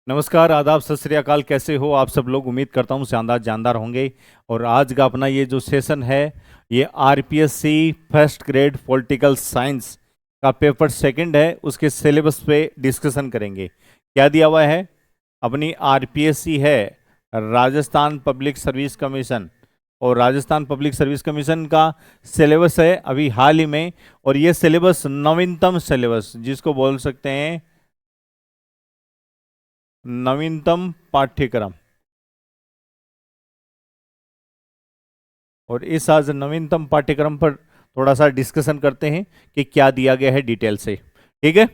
नमस्कार, आदाब, सत श्री अकाल। कैसे हो आप सब लोग? उम्मीद करता हूँ शानदार जानदार होंगे। और आज का अपना ये जो सेशन है, ये RPSC first grade political science का पेपर सेकंड है, उसके सिलेबस पे डिस्कशन करेंगे। क्या दिया हुआ है? अपनी आरपीएससी है, राजस्थान पब्लिक सर्विस कमीशन, और राजस्थान पब्लिक सर्विस कमीशन का सिलेबस है अभी हाल ही में। और ये सिलेबस नवीनतम सिलेबस, जिसको बोल सकते हैं नवीनतम पाठ्यक्रम। और इस आज नवीनतम पाठ्यक्रम पर थोड़ा सा डिस्कशन करते हैं कि क्या दिया गया है डिटेल से। ठीक है,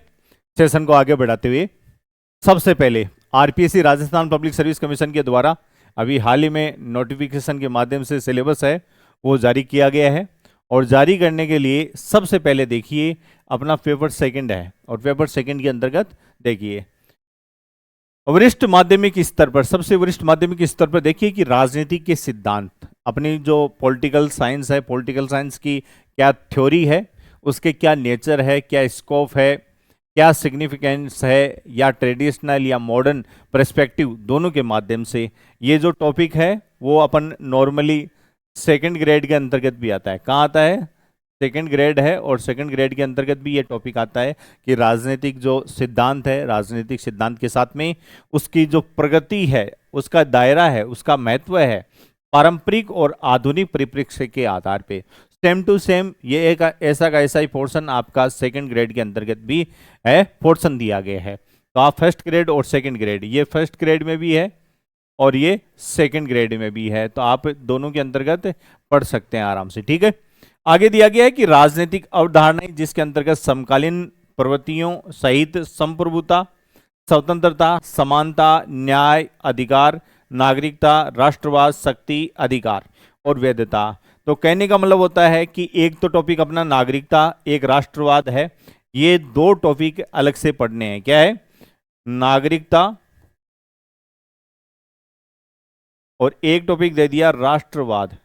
सेशन को आगे बढ़ाते हुए सबसे पहले RPSC Rajasthan public service commission के द्वारा अभी हाल ही में नोटिफिकेशन के माध्यम से सिलेबस है वो जारी किया गया है। और जारी करने के लिए सबसे पहले देखिए अपना पेपर सेकंड है, और पेपर सेकंड के अंतर्गत देखिए वरिष्ठ माध्यमिक स्तर पर, सबसे वरिष्ठ माध्यमिक स्तर पर देखिए कि राजनीति के सिद्धांत, अपनी जो पॉलिटिकल साइंस है, पॉलिटिकल साइंस की क्या थ्योरी है, उसके क्या नेचर है, क्या स्कोप है, क्या सिग्निफिकेंस है, या ट्रेडिशनल या मॉडर्न पर्सपेक्टिव, दोनों के माध्यम से ये जो टॉपिक है वो अपन नॉर्मली सेकंड ग्रेड के अंतर्गत भी आता है। कहाँ आता है? सेकंड ग्रेड है, और सेकंड ग्रेड के अंतर्गत भी ये टॉपिक आता है कि राजनीतिक जो सिद्धांत है, राजनीतिक सिद्धांत के साथ में उसकी जो प्रगति है, उसका दायरा है, उसका महत्व है, पारंपरिक और आधुनिक परिप्रेक्ष्य के आधार पे सेम टू सेम ये एक ऐसा का ऐसा ही पोर्शन आपका सेकंड ग्रेड के अंतर्गत भी है, पोर्शन दिया गया है। तो आप फर्स्ट ग्रेड और सेकंड ग्रेड, ये फर्स्ट ग्रेड में भी है और ये सेकंड ग्रेड में भी है, तो आप दोनों के अंतर्गत पढ़ सकते हैं आराम से। ठीक है, आगे दिया गया है कि राजनीतिक अवधारणाएं जिसके अंतर्गत समकालीन प्रवृत्तियों सहित संप्रभुता, स्वतंत्रता, समानता, न्याय, अधिकार, नागरिकता, राष्ट्रवाद, शक्ति, अधिकार और वैधता। तो कहने का मतलब होता है कि एक तो टॉपिक अपना नागरिकता, एक राष्ट्रवाद है, ये दो टॉपिक अलग से पढ़ने हैं। क्या है? नागरिकता, और एक टॉपिक दे दिया राष्ट्रवाद,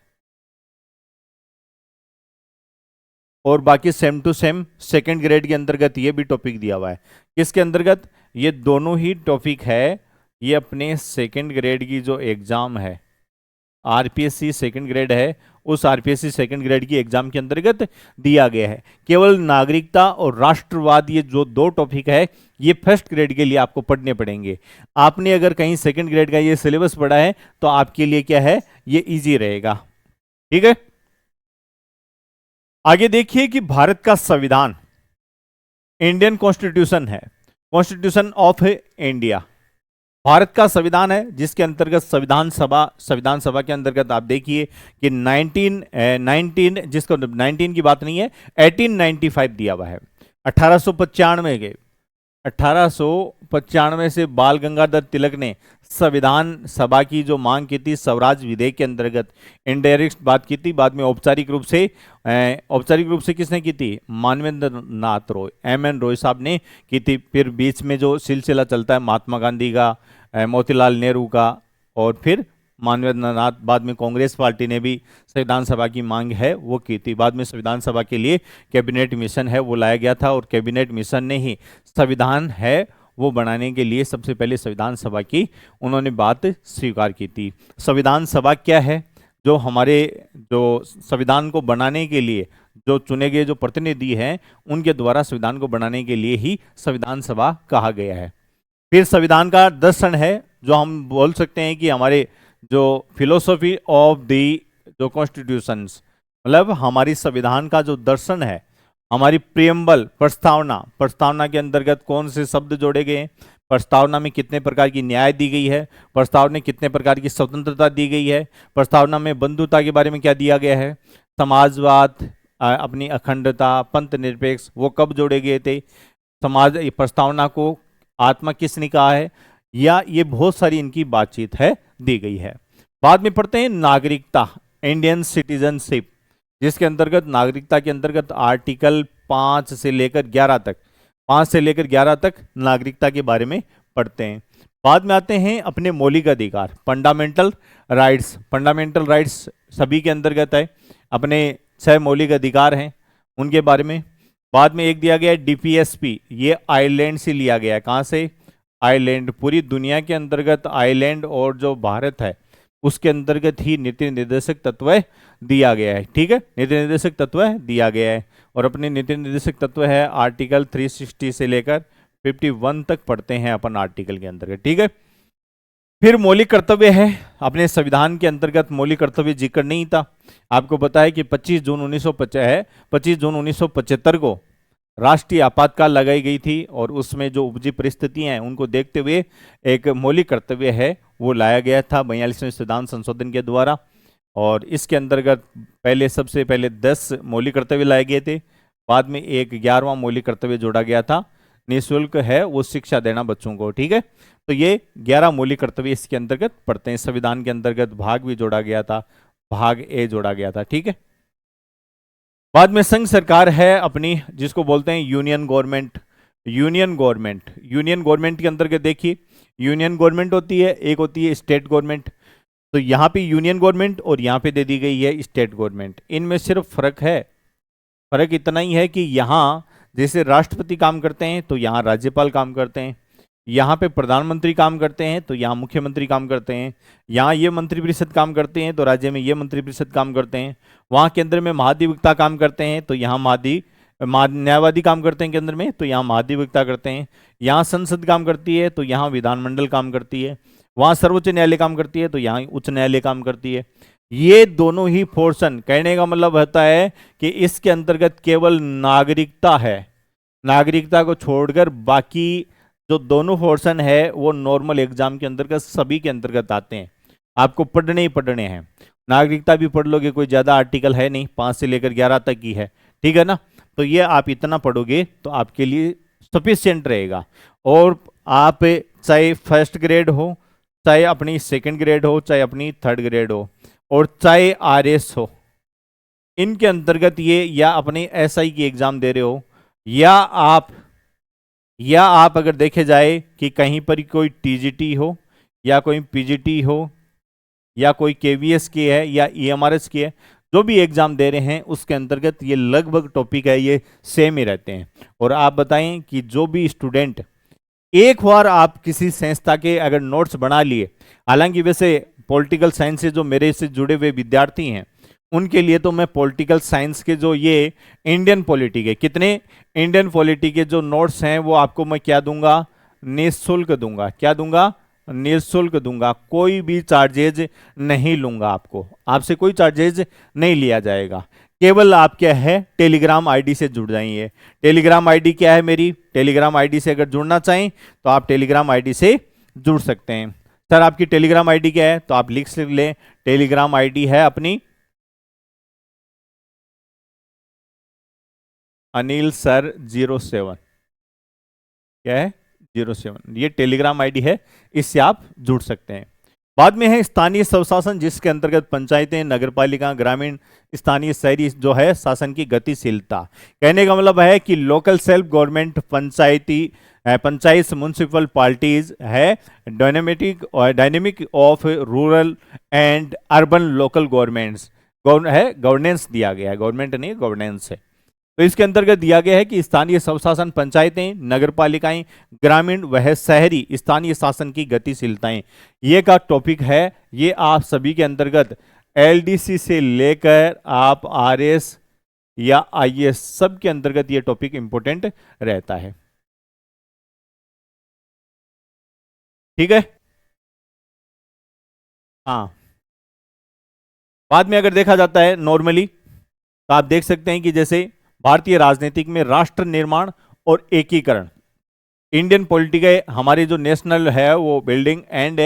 और बाकी same to same second grade के अंतर्गत ये भी टॉपिक दिया हुआ है। किसके अंतर्गत? ये दोनों ही टॉपिक है, ये अपने सेकंड ग्रेड की जो एग्जाम है, आरपीएससी सेकंड ग्रेड है, उस आरपीएससी सेकंड ग्रेड की एग्जाम के अंतर्गत दिया गया है। केवल नागरिकता और राष्ट्रवाद, ये जो दो टॉपिक है, ये फर्स्ट ग्रेड के लिए आपको पढ़ने पड़ेंगे। आपने अगर कहीं सेकंड ग्रेड का ये सिलेबस पढ़ा है तो आपके लिए क्या है, ये इजी रहेगा। ठीक है, आगे देखिए कि भारत का संविधान इंडियन कॉन्स्टिट्यूशन है, कॉन्स्टिट्यूशन ऑफ इंडिया भारत का संविधान है, जिसके अंतर्गत संविधान सभा के अंतर्गत आप देखिए कि 19 जिसको 19 की बात नहीं है, 1895 दिया हुआ है। 1895 के 1895 से बाल गंगाधर तिलक ने संविधान सभा की जो मांग की थी, स्वराज विधेयक के अंतर्गत इनडायरेक्ट बात की थी। बाद में औपचारिक रूप से किसने की थी? मानवेंद्र नाथ रॉय, एम.एन. रॉय साहब ने की थी। फिर बीच में जो सिलसिला चलता है महात्मा गांधी का, मोतीलाल नेहरू का, और फिर मानवेंद्र नाथ, बाद में कांग्रेस पार्टी ने भी संविधान सभा की मांग है वो की थी। बाद में संविधान सभा के लिए कैबिनेट मिशन है वो लाया गया था, और कैबिनेट मिशन ने ही संविधान है वो बनाने के लिए सबसे पहले संविधान सभा की उन्होंने बात स्वीकार की थी। संविधान सभा क्या है? जो हमारे जो संविधान को बनाने के लिए जो चुने गए जो प्रतिनिधि हैं, उनके द्वारा संविधान को बनाने के लिए ही संविधान सभा कहा गया है। फिर संविधान का दर्शन है, जो हम बोल सकते हैं कि हमारे जो फिलोसॉफी ऑफ द जो कॉन्स्टिट्यूशंस, मतलब हमारी संविधान का जो दर्शन है, हमारी प्रियम्बल, प्रस्तावना के अंतर्गत कौन से शब्द जोड़े गए, प्रस्तावना में कितने प्रकार की न्याय दी गई है, प्रस्तावना में कितने प्रकार की स्वतंत्रता दी गई है, प्रस्तावना में बंधुता के बारे में क्या दिया गया है, समाजवाद, अपनी अखंडता, पंथ निरपेक्ष, वो कब जोड़े गए थे, समाज प्रस्तावना को आत्मा किसने कहा है, या ये बहुत सारी इनकी बातचीत है दी गई है। बाद में पढ़ते हैं नागरिकता, इंडियन सिटीजनशिप, जिसके अंतर्गत नागरिकता के अंतर्गत आर्टिकल 5 से लेकर 11 तक नागरिकता के बारे में पढ़ते हैं। बाद में आते हैं अपने मौलिक अधिकार, फंडामेंटल राइट्स सभी के अंतर्गत है, अपने 6 मौलिक अधिकार हैं उनके बारे में। बाद में एक दिया गया है डीपीएसपी, ये आयरलैंड से लिया गया है। कहाँ से? आइलैंड, पूरी दुनिया के अंतर्गत आइलैंड और जो भारत है उसके अंतर्गत ही नीति निर्देशक तत्व दिया गया है। ठीक है, नीति निर्देशक तत्व दिया गया है और अपने नीति निर्देशक तत्व है आर्टिकल 360 से लेकर 51 तक पढ़ते हैं अपन आर्टिकल के अंतर्गत। ठीक है, फिर मौलिक कर्तव्य है। अपने संविधान के अंतर्गत मौलिक कर्तव्य जिक्र नहीं था। आपको पता है कि 25 जून 1975 को राष्ट्रीय आपातकाल लगाई गई थी और उसमें जो उपजी परिस्थितियां हैं उनको देखते हुए एक मौलिक कर्तव्य है वो लाया गया था 42वें संविधान संशोधन के द्वारा। और इसके अंतर्गत सबसे पहले 10 मौलिक कर्तव्य लाए गए थे, बाद में एक 11वां मौलिक कर्तव्य जोड़ा गया था, निःशुल्क है वो शिक्षा देना बच्चों को। ठीक है, तो ये 11 मौलिक कर्तव्य इसके अंतर्गत पढ़ते हैं। संविधान के अंतर्गत भाग भी जोड़ा गया था, भाग ए जोड़ा गया था। ठीक है, बाद में संघ सरकार है अपनी, जिसको बोलते हैं यूनियन गवर्नमेंट। यूनियन गवर्नमेंट के अंतर्गत देखिए, यूनियन गवर्नमेंट होती है, एक होती है स्टेट गवर्नमेंट। तो यहाँ पे यूनियन गवर्नमेंट और यहाँ पे दे दी गई है स्टेट गवर्नमेंट। इनमें सिर्फ फर्क इतना ही है कि यहाँ जैसे राष्ट्रपति काम करते हैं तो यहाँ राज्यपाल काम करते हैं, यहाँ पे प्रधानमंत्री काम करते हैं तो यहाँ मुख्यमंत्री काम करते हैं, यहाँ ये मंत्रिपरिषद काम करते हैं तो राज्य में ये मंत्रिपरिषद काम करते हैं, वहाँ केंद्र में महाधिवक्ता काम करते हैं तो यहाँ न्यायवादी काम करते हैं केंद्र में तो यहाँ महाधिवक्ता करते हैं, यहाँ संसद काम करती है तो यहाँ विधानमंडल काम करती है, वहाँ सर्वोच्च न्यायालय काम करती है तो यहाँ उच्च न्यायालय काम करती है। ये दोनों ही पोर्शन, कहने का मतलब होता है कि इसके अंतर्गत केवल नागरिकता है, नागरिकता को छोड़कर बाकी जो दोनों पोर्शन है वो नॉर्मल एग्जाम के अंतर्गत सभी के अंतर्गत आते हैं, आपको पढ़ने ही पढ़ने हैं। नागरिकता भी पढ़ लोगे, कोई ज़्यादा आर्टिकल है नहीं, 5 से लेकर 11 तक ही है। ठीक है ना, तो ये आप इतना पढ़ोगे तो आपके लिए सफिशिएंट रहेगा। और आप चाहे फर्स्ट ग्रेड हो, चाहे अपनी सेकंड ग्रेड हो, चाहे अपनी थर्ड ग्रेड हो, और चाहे आरएस हो, इनके अंतर्गत ये या अपने एसआई की एग्जाम दे रहे हो, या आप अगर देखे जाए कि कहीं पर कोई टीजीटी हो या कोई पीजीटी हो या कोई केवीएस की है या ईएमआरएस की है, जो भी एग्जाम दे रहे हैं उसके अंतर्गत ये लगभग टॉपिक है ये सेम ही रहते हैं। और आप बताएं कि जो भी स्टूडेंट एक बार आप किसी संस्था के अगर नोट्स बना लिए, हालांकि वैसे पॉलिटिकल साइंस से जो मेरे से जुड़े हुए विद्यार्थी हैं उनके लिए तो मैं पॉलिटिकल साइंस के जो ये इंडियन पॉलिटी के इंडियन पॉलिटी के जो नोट्स हैं वो आपको मैं क्या दूंगा, निःशुल्क दूंगा। क्या दूंगा? निःशुल्क दूंगा, कोई भी चार्जेज नहीं लूंगा, आपसे कोई चार्जेज नहीं लिया जाएगा। केवल आप क्या है टेलीग्राम आईडी से जुड़ जाइए। टेलीग्राम आईडी क्या है मेरी? टेलीग्राम आईडी से अगर जुड़ना चाहें तो आप टेलीग्राम आईडी से जुड़ सकते हैं। सर आपकी टेलीग्राम आईडी क्या है? तो आप लिख लें, टेलीग्राम आईडी है अपनी अनिल सर 07। क्या है? 07, ये टेलीग्राम आईडी है, इससे आप जुड़ सकते हैं। बाद में है स्थानीय स्वशासन, जिसके अंतर्गत पंचायतें, नगरपालिका, ग्रामीण, स्थानीय, शहरी जो है शासन की गतिशीलता। कहने का मतलब है कि local self government, panchayat, municipal parties है, dynamic of rural and urban local governments है, गवर्नेंस दिया गया है, गवर्नमेंट नहीं गवर्नेंस है। तो इसके अंतर्गत दिया गया है कि स्थानीय स्वशासन, पंचायतें, नगरपालिकाएं, ग्रामीण वह शहरी स्थानीय शासन की गतिशीलताएं, ये का टॉपिक है। ये आप सभी के अंतर्गत एलडीसी से लेकर आप आरएस या आईएएस सब के अंतर्गत ये टॉपिक इंपॉर्टेंट रहता है। ठीक है, हाँ। बाद में अगर देखा जाता है नॉर्मली तो आप देख सकते हैं कि जैसे भारतीय राजनीतिक में राष्ट्र निर्माण और एकीकरण, इंडियन पॉलिटिक हमारी जो नेशनल है वो बिल्डिंग एंड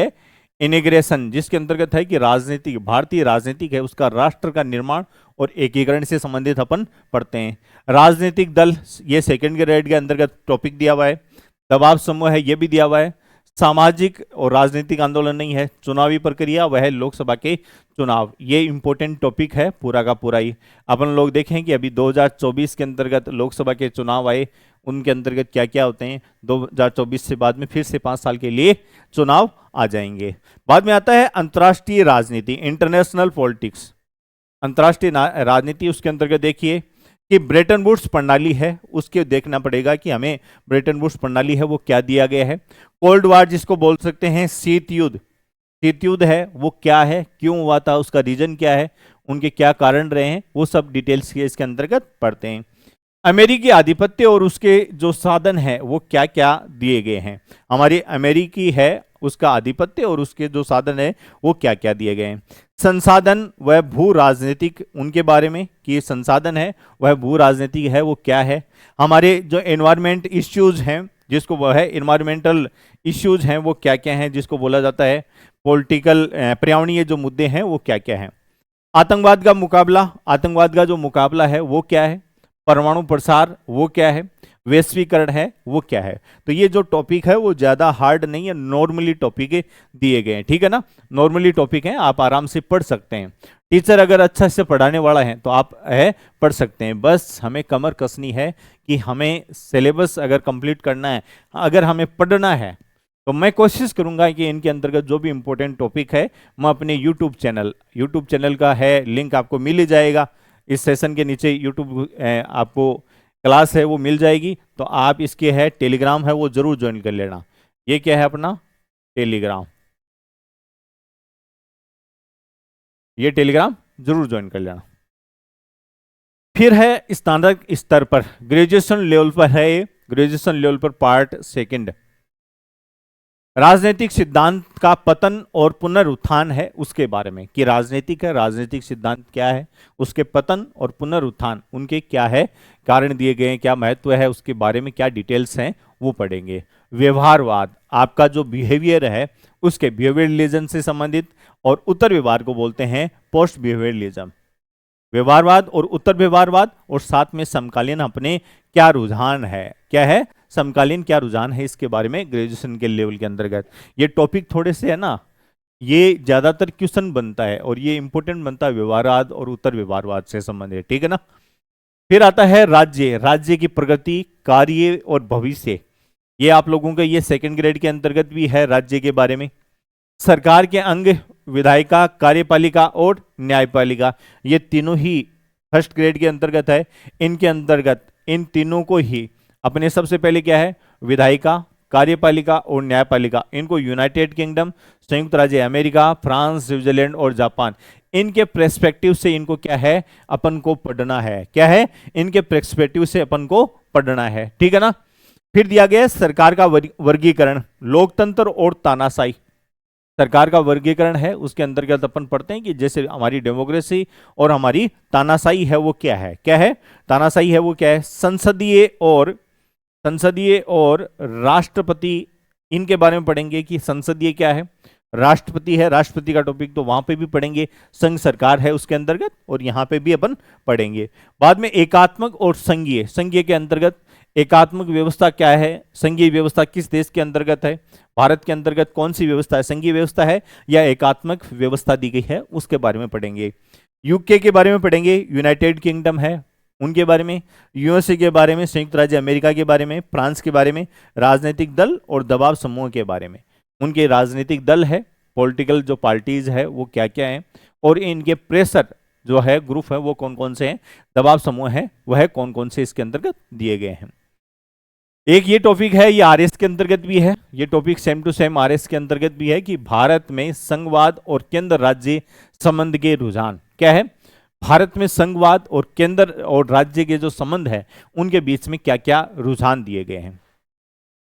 इनिग्रेशन, जिसके अंतर्गत है कि राजनीतिक, भारतीय राजनीतिक है उसका राष्ट्र का निर्माण और एकीकरण से संबंधित अपन पढ़ते हैं। राजनीतिक दल ये सेकंड ग्रेड के अंतर्गत टॉपिक दिया हुआ है। दबाव समूह है ये भी दिया हुआ है। सामाजिक और राजनीतिक आंदोलन नहीं है। चुनावी प्रक्रिया वह है लोकसभा के चुनाव, ये इंपॉर्टेंट टॉपिक है पूरा का पूरा ही। अपन लोग देखें कि अभी 2024 के अंतर्गत लोकसभा के चुनाव आए, उनके अंतर्गत क्या क्या होते हैं। 2024 से बाद में फिर से 5 साल के लिए चुनाव आ जाएंगे। बाद में आता है अंतर्राष्ट्रीय राजनीति, इंटरनेशनल पॉलिटिक्स, अंतर्राष्ट्रीय राजनीति। उसके अंतर्गत देखिए कि ब्रेटन वुड्स प्रणाली है, उसके देखना पड़ेगा कि हमें ब्रेटन वुड्स प्रणाली है वो क्या दिया गया है। कोल्ड वार जिसको बोल सकते हैं शीत युद्ध, शीत युद्ध है वो क्या है, क्यों हुआ था, उसका रीजन क्या है, उनके क्या कारण रहे हैं, वो सब डिटेल्स के इसके अंतर्गत पढ़ते हैं। अमेरिकी आधिपत्य और उसके जो साधन है वो क्या क्या दिए गए हैं, हमारी अमेरिकी है उसका आधिपत्य और उसके जो साधन है वो क्या क्या दिए गए हैं। संसाधन व भू राजनीतिक, उनके बारे में कि संसाधन है वह भू राजनीतिक है वो क्या है। हमारे जो एनवायरमेंट इश्यूज हैं, जिसको वह है इन्वायरमेंटल इश्यूज हैं वो क्या क्या हैं, जिसको बोला जाता है पॉलिटिकल पर्यावरणीय जो मुद्दे हैं वो क्या क्या हैं। आतंकवाद का मुकाबला, आतंकवाद का जो मुकाबला है वो क्या है, परमाणु प्रसार वो क्या है, वैश्वीकरण है वो क्या है। तो ये जो टॉपिक है वो ज़्यादा हार्ड नहीं है, नॉर्मली टॉपिक दिए गए हैं, ठीक है ना, नॉर्मली टॉपिक हैं, आप आराम से पढ़ सकते हैं। टीचर अगर अच्छा से पढ़ाने वाला है तो आप है पढ़ सकते हैं, बस हमें कमर कसनी है कि हमें सिलेबस अगर कंप्लीट करना है, अगर हमें पढ़ना है, तो मैं कोशिश करूंगा कि इनके अंतर्गत जो भी इंपॉर्टेंट टॉपिक है मैं अपने यूट्यूब चैनल का है लिंक आपको मिल ही जाएगा, इस सेशन के नीचे यूट्यूब आपको क्लास है वो मिल जाएगी, तो आप इसके है टेलीग्राम है वो जरूर ज्वाइन कर लेना। ये क्या है अपना टेलीग्राम, ये टेलीग्राम जरूर ज्वाइन कर लेना। फिर है स्नातक स्तर पर, ग्रेजुएशन लेवल पर है ये, ग्रेजुएशन लेवल पर पार्ट सेकंड, राजनीतिक सिद्धांत का पतन और पुनरुत्थान है उसके बारे में, कि राजनीतिक है, राजनीतिक सिद्धांत क्या है, उसके पतन और पुनरुत्थान उनके क्या है, कारण दिए गए हैं, क्या महत्व है, उसके बारे में क्या डिटेल्स हैं वो पढ़ेंगे। व्यवहारवाद, आपका जो बिहेवियर है उसके बिहेवियरलिज्म से संबंधित, और उत्तर व्यवहार को बोलते हैं पोस्ट बिहेवियरलिज्म। व्यवहारवाद और उत्तर व्यवहारवाद, और साथ में समकालीन अपने क्या रुझान है, क्या है समकालीन क्या रुझान है, इसके बारे में ग्रेजुएशन के लेवल के अंतर्गत ये टॉपिक थोड़े से है ना, ये ज्यादातर क्वेश्चन बनता है और ये इंपॉर्टेंट बनता है व्यवहारवाद और उत्तर व्यवहारवाद से संबंधित, ठीक है ना। फिर आता है राज्य, राज्य की प्रगति, कार्य और भविष्य, ये आप लोगों का ये सेकंड ग्रेड के अंतर्गत भी है राज्य के बारे में। सरकार के अंग, विधायिका, कार्यपालिका और न्यायपालिका, ये तीनों ही फर्स्ट ग्रेड के अंतर्गत है। इनके अंतर्गत इन तीनों को ही अपने सबसे पहले क्या है, विधायिका, कार्यपालिका और न्यायपालिका, इनको यूनाइटेड किंगडम, संयुक्त राज्य अमेरिका, फ्रांस, स्विट्जरलैंड और जापान, इनके पर्सपेक्टिव से इनको क्या है अपन को पढ़ना है, क्या है इनके पर्सपेक्टिव से अपन को पढ़ना है, ठीक है ना। फिर दिया गया है सरकार का वर्गीकरण, लोकतंत्र और तानाशाही, सरकार का वर्गीकरण है उसके अंतर्गत अपन पढ़ते हैं कि जैसे हमारी डेमोक्रेसी और हमारी तानाशाही है वो क्या है, क्या है तानाशाही है वो क्या है। संसदीय और राष्ट्रपति, इनके बारे में पढ़ेंगे कि संसदीय क्या है, राष्ट्रपति है, राष्ट्रपति का टॉपिक तो वहां पे भी पढ़ेंगे, संघ सरकार है उसके अंतर्गत और यहां पे भी अपन पढ़ेंगे। बाद में एकात्मक और संघीय, संघीय के अंतर्गत एकात्मक व्यवस्था क्या है, संघीय व्यवस्था किस देश के अंतर्गत है, भारत के अंतर्गत कौन सी व्यवस्था है, संघीय व्यवस्था है या एकात्मक व्यवस्था दी गई है, उसके बारे में पढ़ेंगे। यूके के बारे में पढ़ेंगे, यूनाइटेड किंगडम है उनके बारे में, यूएसए के बारे में, संयुक्त राज्य अमेरिका के बारे में, फ्रांस के बारे में, राजनीतिक दल और दबाव समूह के बारे में, उनके राजनीतिक दल है, पॉलिटिकल जो पार्टीज है वो क्या क्या है, और इनके प्रेशर जो है ग्रुप है वो कौन कौन से हैं, दबाव समूह है वह कौन कौन से इसके अंतर्गत दिए गए हैं। एक ये टॉपिक है, ये आरएस के अंतर्गत भी है, ये topic same to same RS के अंतर्गत भी है कि भारत में संघवाद और केंद्र राज्य संबंध के रुझान क्या है, भारत में संघवाद और केंद्र और राज्य के जो संबंध है उनके बीच में क्या क्या रुझान दिए गए हैं।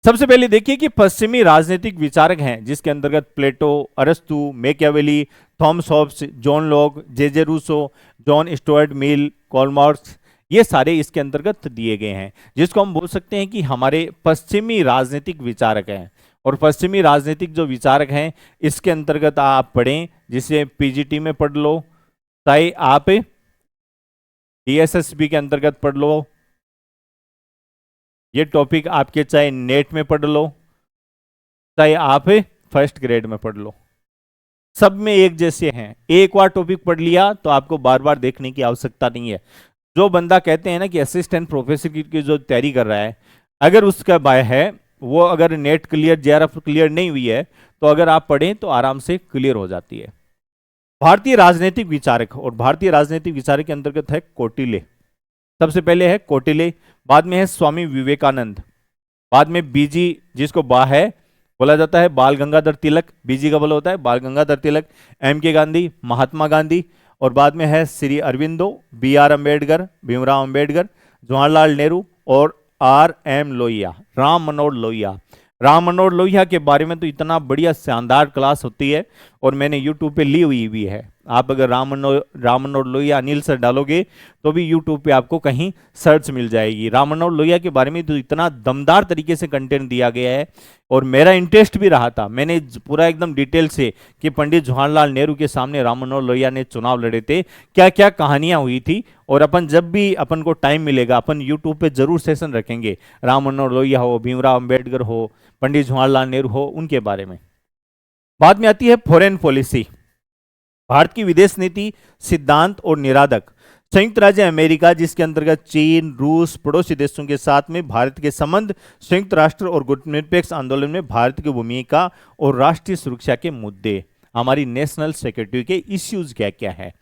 सबसे पहले देखिए कि पश्चिमी राजनीतिक विचारक हैं जिसके अंतर्गत प्लेटो, अरस्तु, Machiavelli, Thomas Hobbes, John Locke, J Rousseau, John Stuart Mill, Karl Marx, ये सारे इसके अंतर्गत दिए गए हैं, जिसको हम बोल सकते हैं कि हमारे पश्चिमी राजनीतिक विचारक हैं। और पश्चिमी राजनीतिक जो विचारक हैं इसके अंतर्गत आप पढ़ें, जिसे पीजीटी में पढ़ लो, चाहे आप डीएसएसबी के अंतर्गत पढ़ लो, ये टॉपिक आपके चाहे नेट में पढ़ लो, चाहे आप फर्स्ट ग्रेड में पढ़ लो, सब में एक जैसे हैं। एक बार टॉपिक पढ़ लिया तो आपको बार बार देखने की आवश्यकता नहीं है। जो बंदा कहते हैं ना कि असिस्टेंट प्रोफेसर की जो तैयारी कर रहा है, अगर उसका बाय है वो अगर नेट क्लियर, जेआरएफ क्लियर नहीं हुई है तो अगर आप पढ़ें तो आराम से क्लियर हो जाती है। भारतीय राजनीतिक विचारक, और भारतीय राजनीतिक विचारक के अंतर्गत है कौटिल्य, सबसे पहले है कौटिल्य, बाद में है स्वामी विवेकानंद, बाद में बीजी जिसको बा है बोला जाता है बाल गंगाधर तिलक, बीजी का बोला होता है बाल गंगाधर तिलक, एम के गांधी, महात्मा गांधी, और बाद में है श्री अरविंदो, बी आर अम्बेडकर, भीमराव अम्बेडकर, जवाहरलाल नेहरू और आर एम लोहिया, राम मनोहर लोहिया। राम मनोहर लोहिया के बारे में तो इतना बढ़िया शानदार क्लास होती है और मैंने यूट्यूब पे ली हुई भी है। आप अगर राम मनोहर लोहिया अनिल सर डालोगे तो भी यूट्यूब पे आपको कहीं सर्च मिल जाएगी। राम मनोहर लोहिया के बारे में तो इतना दमदार तरीके से कंटेंट दिया गया है और मेरा इंटरेस्ट भी रहा था। मैंने पूरा एकदम डिटेल से कि पंडित जवाहरलाल नेहरू के सामने राम मनोहर लोहिया ने चुनाव लड़े थे, क्या क्या कहानियां हुई थी, और अपन जब भी अपन को टाइम मिलेगा अपन यूट्यूब पे जरूर सेशन रखेंगे, राम मनोहर लोहिया हो, भीमराव अंबेडकर हो, पंडित जवाहरलाल नेहरू हो, उनके बारे में। बाद में आती है फॉरेन पॉलिसी, भारत की विदेश नीति, सिद्धांत और निरादक। संयुक्त राज्य अमेरिका, जिसके अंतर्गत चीन, रूस, पड़ोसी देशों के साथ में भारत के संबंध, संयुक्त राष्ट्र और गुटनिरपेक्ष आंदोलन में भारत की भूमिका और राष्ट्रीय सुरक्षा के मुद्दे, हमारी नेशनल सिक्योरिटी के इश्यूज क्या क्या है।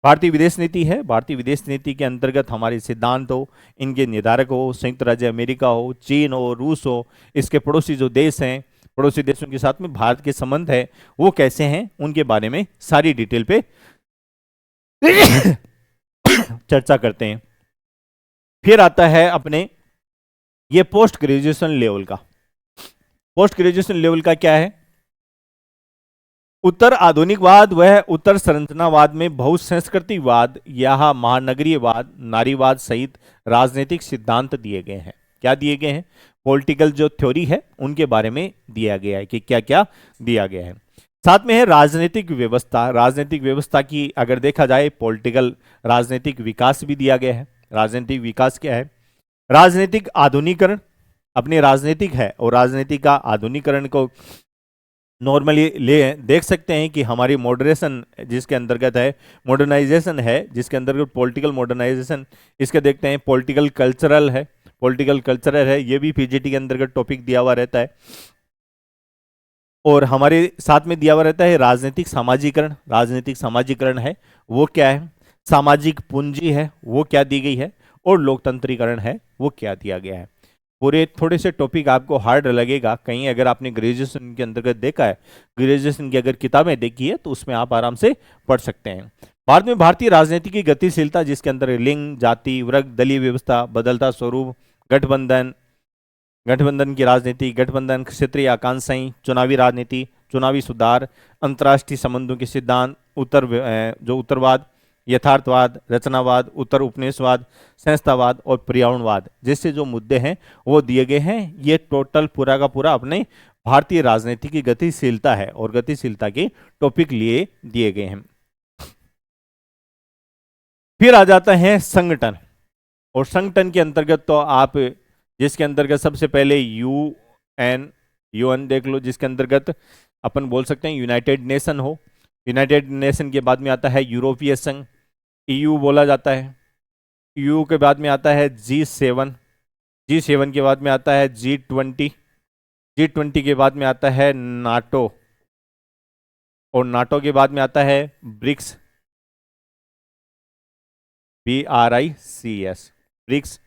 भारतीय विदेश नीति है, भारतीय विदेश नीति के अंतर्गत हमारे सिद्धांत हो, इनके निर्धारक हो, संयुक्त राज्य अमेरिका हो, चीन हो, रूस हो, इसके पड़ोसी जो देश हैं, पड़ोसी देशों के साथ में भारत के संबंध है वो कैसे हैं, उनके बारे में सारी डिटेल पे चर्चा करते हैं। फिर आता है अपने ये पोस्ट ग्रेजुएशन लेवल का। पोस्ट ग्रेजुएशन लेवल का क्या है? उत्तर आधुनिकवाद व उत्तर संरचनावाद में बहुसंस्कृतिवाद या महानगरीयवाद, नारीवाद सहित राजनीतिक सिद्धांत दिए गए हैं। क्या दिए गए हैं? पॉलिटिकल जो थ्योरी है उनके बारे में दिया गया है कि क्या क्या दिया गया है। साथ में है राजनीतिक व्यवस्था। राजनीतिक व्यवस्था की अगर देखा जाए पॉलिटिकल राजनीतिक विकास भी दिया गया है। राजनीतिक विकास क्या है? राजनीतिक आधुनिकरण, अपने राजनीतिक है और राजनीति का आधुनिकरण को नॉर्मली ले देख सकते हैं कि हमारी मॉडरेशन जिसके अंतर्गत है, मॉडर्नाइजेशन है जिसके अंतर्गत पॉलिटिकल मॉडर्नाइजेशन, इसके देखते हैं पॉलिटिकल कल्चरल है, पॉलिटिकल कल्चरल है, ये भी पीजीटी के अंतर्गत टॉपिक दिया हुआ रहता है। और हमारे साथ में दिया हुआ रहता है राजनीतिक सामाजिकरण। राजनीतिक सामाजिकरण है वो क्या है, सामाजिक पूंजी है वो क्या दी गई है, और लोकतंत्रीकरण है वो क्या दिया गया है। पूरे थोड़े से टॉपिक आपको हार्ड लगेगा कहीं अगर आपने ग्रेजुएशन के अंतर्गत देखा है, ग्रेजुएशन की अगर किताबें देखी है तो उसमें आप आराम से पढ़ सकते हैं। भारत में भारतीय राजनीति की गतिशीलता, जिसके अंदर लिंग, जाति, वर्ग, दलीय व्यवस्था, बदलता स्वरूप, गठबंधन, गठबंधन की राजनीति, गठबंधन, क्षेत्रीय आकांक्षाएं, चुनावी राजनीति, चुनावी सुधार, अंतर्राष्ट्रीय संबंधों के सिद्धांत, जो उत्तरवाद, यथार्थवाद, रचनावाद, उत्तर उपनिवेशवाद, संस्थावाद और पर्यावरणवाद जैसे जो मुद्दे हैं वो दिए गए हैं। ये टोटल पूरा का पूरा अपने भारतीय राजनीति की गतिशीलता है और गतिशीलता के टॉपिक लिए दिए गए हैं। फिर आ जाता है संगठन, और संगठन के अंतर्गत तो आप जिसके अंतर्गत सबसे पहले यूएन देख लो, जिसके अंतर्गत अपन बोल सकते हैं यूनाइटेड नेशन हो। यूनाइटेड नेशन के बाद में आता है यूरोपीय संघ, ईयू बोला जाता है। ईयू के बाद में आता है G7, G7 के बाद में आता है G20, G20 के बाद में आता है नाटो, और नाटो के बाद में आता है ब्रिक्स, BRICS, ब्रिक्स,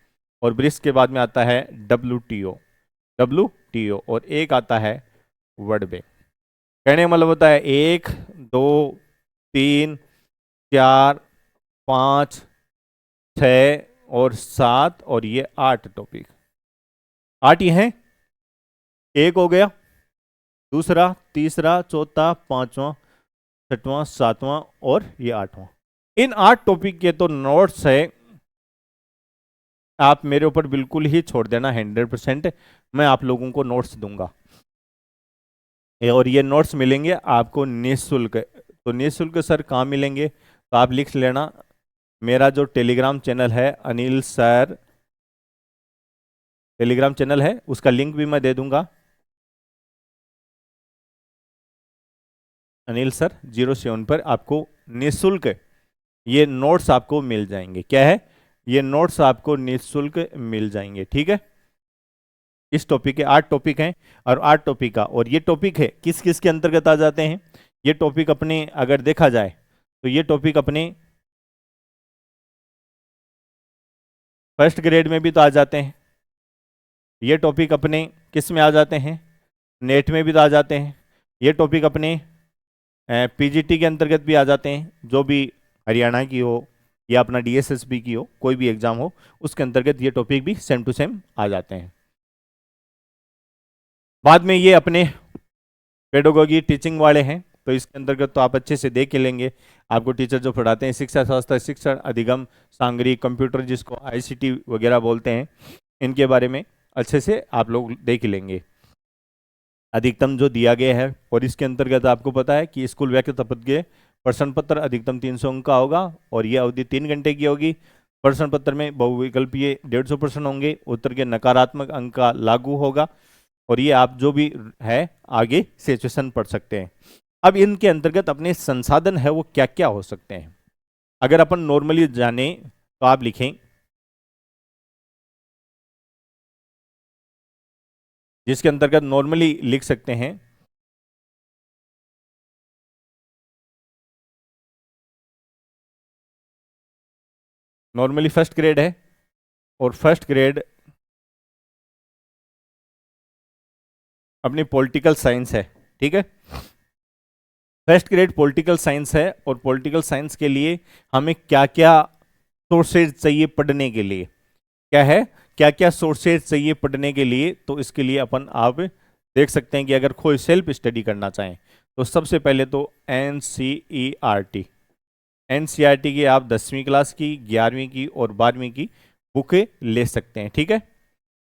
और ब्रिक्स के बाद में आता है WTO, और एक आता है वर्ल्ड बैंक। कहने का मतलब होता है 1 2 3 4 5 6 और 7 और ये 8 टॉपिक, 8 ही हैं। एक हो गया, दूसरा, तीसरा, चौथा, पांचवा, छठवां, सातवां और ये 8वां। इन 8 टॉपिक के तो नोट्स है, आप मेरे ऊपर बिल्कुल ही छोड़ देना, 100% मैं आप लोगों को नोट्स दूंगा और ये नोट्स मिलेंगे आपको निःशुल्क। तो निःशुल्क सर कहाँ मिलेंगे? तो आप लिख लेना, मेरा जो टेलीग्राम चैनल है अनिल सर टेलीग्राम चैनल है, उसका लिंक भी मैं दे दूंगा, अनिल सर 07 पर आपको निःशुल्क ये नोट्स आपको मिल जाएंगे। क्या है? ये नोट्स आपको निःशुल्क मिल जाएंगे। ठीक है, इस टॉपिक के 8 टॉपिक हैं और 8 टॉपिक का, और ये टॉपिक है किस किस के अंतर्गत आ जाते हैं? ये टॉपिक अपने अगर देखा जाए तो ये टॉपिक अपने फर्स्ट ग्रेड में भी तो आ जाते हैं। ये टॉपिक अपने किस में आ जाते हैं? नेट में भी तो आ जाते हैं। ये टॉपिक अपने पीजीटी के अंतर्गत भी आ जाते हैं, जो भी हरियाणा की हो या अपना डीएसएसबी की हो, कोई भी एग्जाम हो उसके अंतर्गत ये टॉपिक भी सेम टू सेम आ जाते हैं। बाद में ये अपने पेडोगोगी टीचिंग वाले हैं, तो इसके अंतर्गत तो आप अच्छे से देख के लेंगे। आपको टीचर जो पढ़ाते हैं शिक्षा शास्त्र, शिक्षण अधिगम, सांगरी, कंप्यूटर जिसको आईसीटी वगैरह बोलते हैं, इनके बारे में अच्छे से आप लोग देख लेंगे। अधिकतम जो दिया गया है, और इसके अंतर्गत आपको पता है कि स्कूल व्याख्या के प्रश्न पत्र अधिकतम 300 अंक का होगा और यह अवधि 3 घंटे की होगी। प्रश्न पत्र में बहुविकल्पीय 150 प्रश्न होंगे, उत्तर के नकारात्मक अंक का लागू होगा, और ये आप जो भी है आगे सिचुएशन पढ़ सकते हैं। अब इनके अंतर्गत अपने संसाधन है वो क्या क्या हो सकते हैं, अगर अपन नॉर्मली जाने तो आप लिखें, जिसके अंतर्गत नॉर्मली लिख सकते हैं नॉर्मली फर्स्ट ग्रेड है, और फर्स्ट ग्रेड अपनी पॉलिटिकल साइंस है। ठीक है, फर्स्ट ग्रेड पॉलिटिकल साइंस है, और पॉलिटिकल साइंस के लिए हमें क्या क्या सोर्सेज चाहिए पढ़ने के लिए, क्या है, क्या क्या सोर्सेज चाहिए पढ़ने के लिए, तो इसके लिए अपन आप देख सकते हैं कि अगर कोई सेल्फ स्टडी करना चाहें तो सबसे पहले तो एनसीईआरटी, एनसीईआरटी की आप 10वीं क्लास की, 11वीं की और 12वीं की बुकें ले सकते हैं। ठीक है,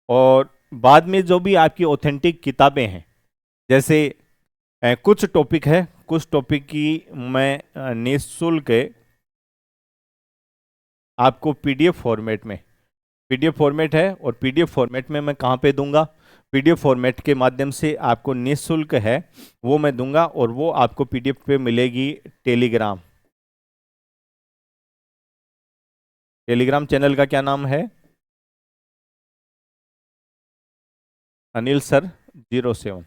और बाद में जो भी आपकी ऑथेंटिक किताबें हैं, जैसे कुछ टॉपिक है, कुछ टॉपिक की मैं निःशुल्क आपको पीडीएफ फॉर्मेट में, पीडीएफ फॉर्मेट है, और पीडीएफ फॉर्मेट में मैं कहाँ पे दूंगा, पीडीएफ फॉर्मेट के माध्यम से आपको निःशुल्क है वो मैं दूंगा, और वो आपको पीडीएफ पे मिलेगी टेलीग्राम, टेलीग्राम चैनल का क्या नाम है, अनिल सर 07,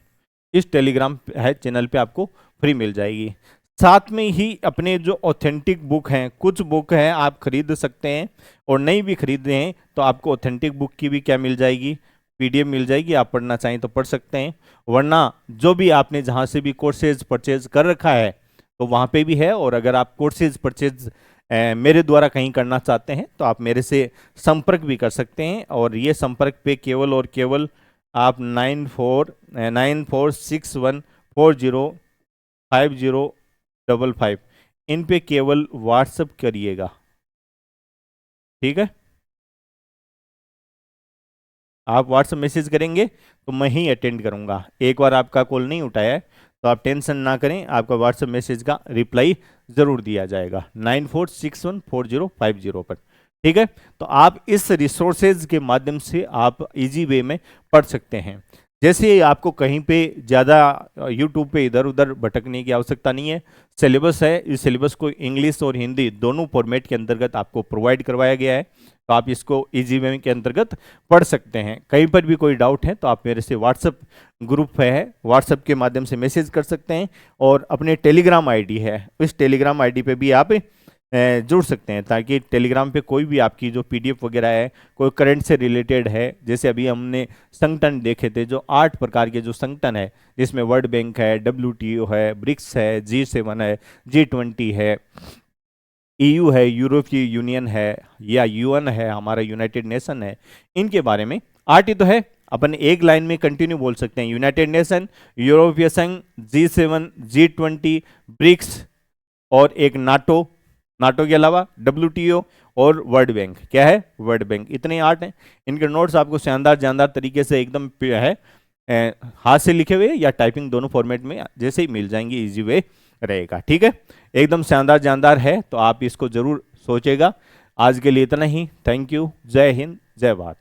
इस टेलीग्राम है चैनल पे आपको फ्री मिल जाएगी। साथ में ही अपने जो ऑथेंटिक बुक हैं, कुछ बुक हैं आप खरीद सकते हैं, और नहीं भी खरीदे हैं तो आपको ऑथेंटिक बुक की भी क्या मिल जाएगी, पीडीएफ मिल जाएगी, आप पढ़ना चाहें तो पढ़ सकते हैं, वरना जो भी आपने जहाँ से भी कोर्सेज परचेज कर रखा है तो वहाँ पे भी है, और अगर आप कोर्सेज परचेज मेरे द्वारा कहीं करना चाहते हैं तो आप मेरे से संपर्क भी कर सकते हैं, और ये संपर्क पे केवल और केवल आप 9461405055 इन पे केवल व्हाट्सअप करिएगा। ठीक है, आप व्हाट्सअप मैसेज करेंगे तो मैं ही अटेंड करूंगा, एक बार आपका कॉल नहीं उठाया है तो आप टेंशन ना करें, आपका व्हाट्सअप मैसेज का रिप्लाई जरूर दिया जाएगा 94614050 पर। ठीक है, तो आप इस रिसोर्सेज के माध्यम से आप इजी वे में पढ़ सकते हैं। जैसे आपको कहीं पे ज़्यादा यूट्यूब पे इधर उधर भटकने की आवश्यकता नहीं है, सिलेबस है, इस सिलेबस को इंग्लिश और हिंदी दोनों फॉर्मेट के अंतर्गत आपको प्रोवाइड करवाया गया है, तो आप इसको इजी वे के अंतर्गत पढ़ सकते हैं। कहीं पर भी कोई डाउट है तो आप मेरे से व्हाट्सअप ग्रुप है, व्हाट्सअप के माध्यम से मैसेज कर सकते हैं, और अपने टेलीग्राम आईडी है, उस टेलीग्राम आईडी पे भी आप जुड़ सकते हैं, ताकि टेलीग्राम पे कोई भी आपकी जो पीडीएफ वगैरह है, कोई करंट से रिलेटेड है, जैसे अभी हमने संगठन देखे थे, जो 8 प्रकार के जो संगठन है, जिसमें वर्ल्ड बैंक है, WTO है, ब्रिक्स है, G7 है, G20 है, EU है, यूरोपीय यूनियन है, या UN है, हमारा यूनाइटेड नेशन है, इनके बारे में आर्टी तो है, अपन एक लाइन में कंटिन्यू बोल सकते हैं, यूनाइटेड नेशन, यूरोपीय संघ, G7, G20, ब्रिक्स, और एक नाटो, नाटो के अलावा WTO और वर्ल्ड बैंक, क्या है, वर्ल्ड बैंक, इतने 8 हैं। इनके नोट्स आपको शानदार जानदार तरीके से एकदम है हाथ से लिखे हुए या टाइपिंग दोनों फॉर्मेट में जैसे ही मिल जाएंगे, इजी वे रहेगा। ठीक है, एकदम शानदार जानदार है, तो आप इसको जरूर सोचेगा। आज के लिए इतना ही, थैंक यू, जय हिंद, जय भारत।